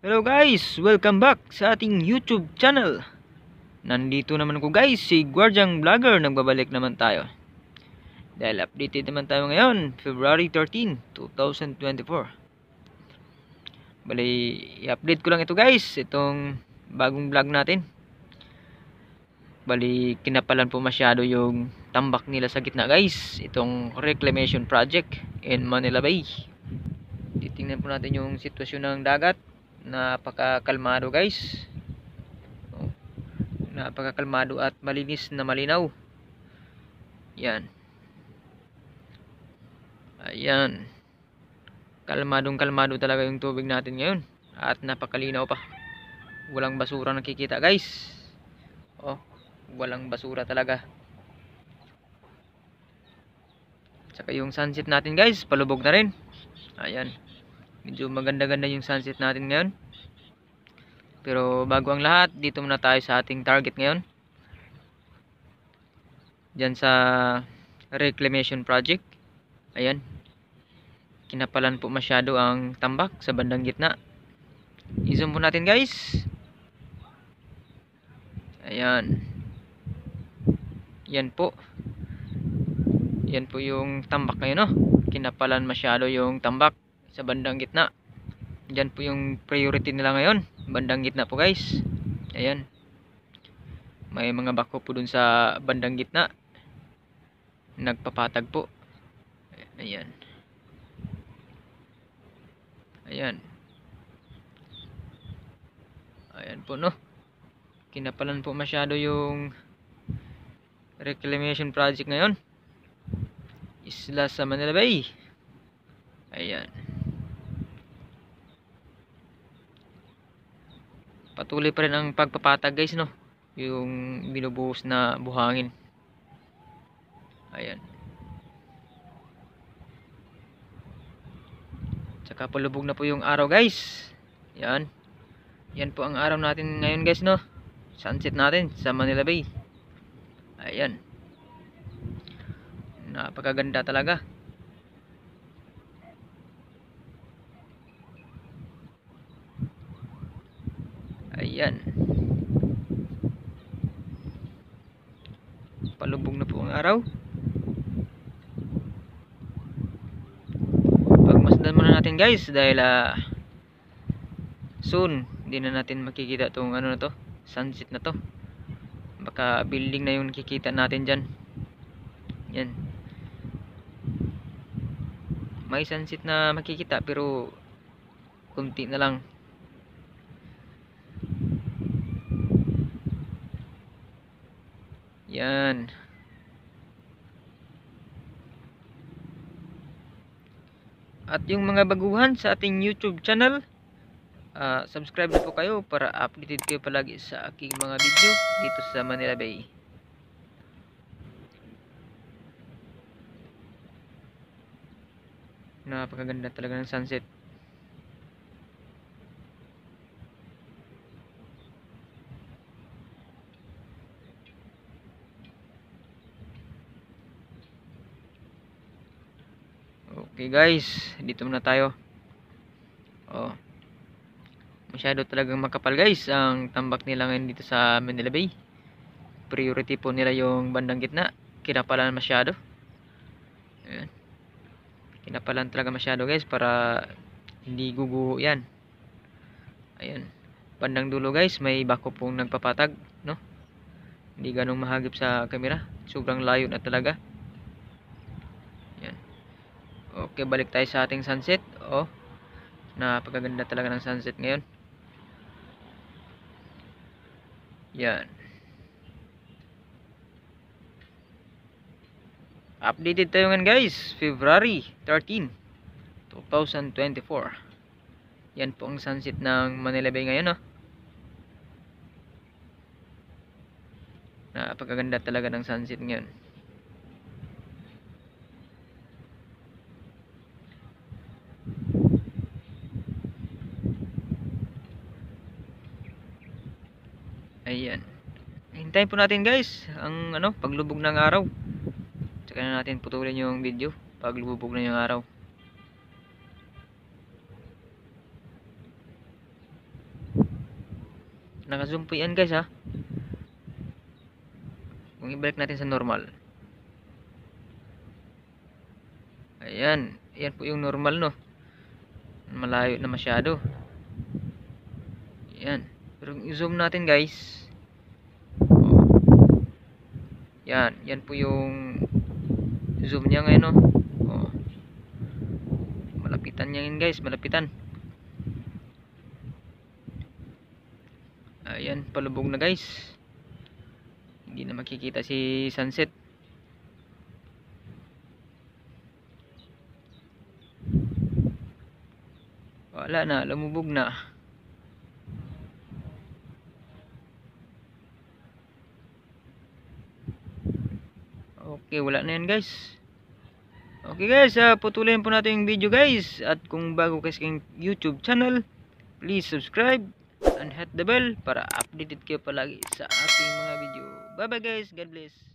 Hello guys! Welcome back sa ating YouTube channel. Nandito naman ako guys, si Guardiang Vlogger. Nagbabalik naman tayo. Dahil updated naman tayo ngayon, February 13, 2024. Bali, i-update ko lang ito guys, itong bagong vlog natin. Bali, kinapalan po masyado yung tambak nila sa gitna guys. Itong reclamation project in Manila Bay. Titingnan po natin yung sitwasyon ng dagat. Napakakalmado guys, napakakalmado at malinis na malinaw. Yan, ayan, kalmadong talaga yung tubig natin ngayon at napakalinaw pa. Walang basura nakikita guys. Walang basura talaga. Saka yung sunset natin guys, palubog na rin. Ayan, medyo maganda-ganda yung sunset natin ngayon. Pero bago ang lahat, dito muna tayo sa ating target ngayon. Diyan sa reclamation project. Ayan, kinapalan po masyado ang tambak sa bandang gitna. I-zoom po natin guys. Ayan, yan po. Yan po yung tambak ngayon, no? Kinapalan masyado yung tambak sa bandang gitna. Diyan po yung priority nila ngayon, bandang gitna po guys. Ayan, may mga bako po dun sa bandang gitna, nagpapatag po. Ayan, ayan, ayan po, no? Kinapalan po masyado yung reclamation project ngayon, isla sa Manila Bay. Ayan, patuloy pa rin ang pagpapatag guys, no? Yung binubuhos na buhangin. Ayan, tsaka palubog na po yung araw guys. Yan, yan po ang araw natin ngayon guys, no? Sunset natin sa Manila Bay. Ayan, napakaganda talaga. Ayan, palubog na po ang araw. Pagmasdan muna natin guys, dahil soon hindi na natin makikita tong ano na to, sunset na to. Baka building na yung nakikita natin dyan. Yan, may sunset na makikita pero kunti na lang. Yan, at yung mga baguhan sa ating YouTube channel, subscribe na po kayo para updated kayo palagi sa aking mga video dito sa Manila Bay. Napakaganda talaga ng sunset. Okay guys, dito muna tayo. Masyado talagang makapal guys ang tambak nila ngayon dito sa Manila Bay. Priority po nila yung bandang gitna. Kinapalan masyado. Ayan, kinapalan talaga masyado guys para hindi guguho yan. Ayan, bandang dulo guys, may bako pong nagpapatag, no? Hindi ganong mahagip sa camera, sobrang layo na talaga. Ayan, okay, balik tayo sa ating sunset. Napakaganda talaga ng sunset ngayon. Yan, updated tayo ngayon guys, February 13, 2024. Yan po ang sunset ng Manila Bay ngayon, no? Napakaganda talaga ng sunset ngayon. Ayan, hintayin po natin guys ang paglubog ng araw. Tsaka na natin putulin yung video pag lumubog na yung araw. Naka-zoom po yan guys ha. Kung ibalik natin sa normal. Ayan. Ayan po yung normal no. Malayo na masyado. Ayan. Pero i-zoom natin guys. Yan. Yan po yung zoom niya ngayon no. Oh. Malapitan niya yun guys. Malapitan. Ayan. Palubog na guys. Hindi na makikita si sunset. Wala na, lumubog na. Okay, wala na yan guys. Okay guys, putulin po natin yung video guys. At kung bago kayo sa YouTube channel, please subscribe and hit the bell para updated kayo palagi sa ating mga video. Bye bye guys, God bless.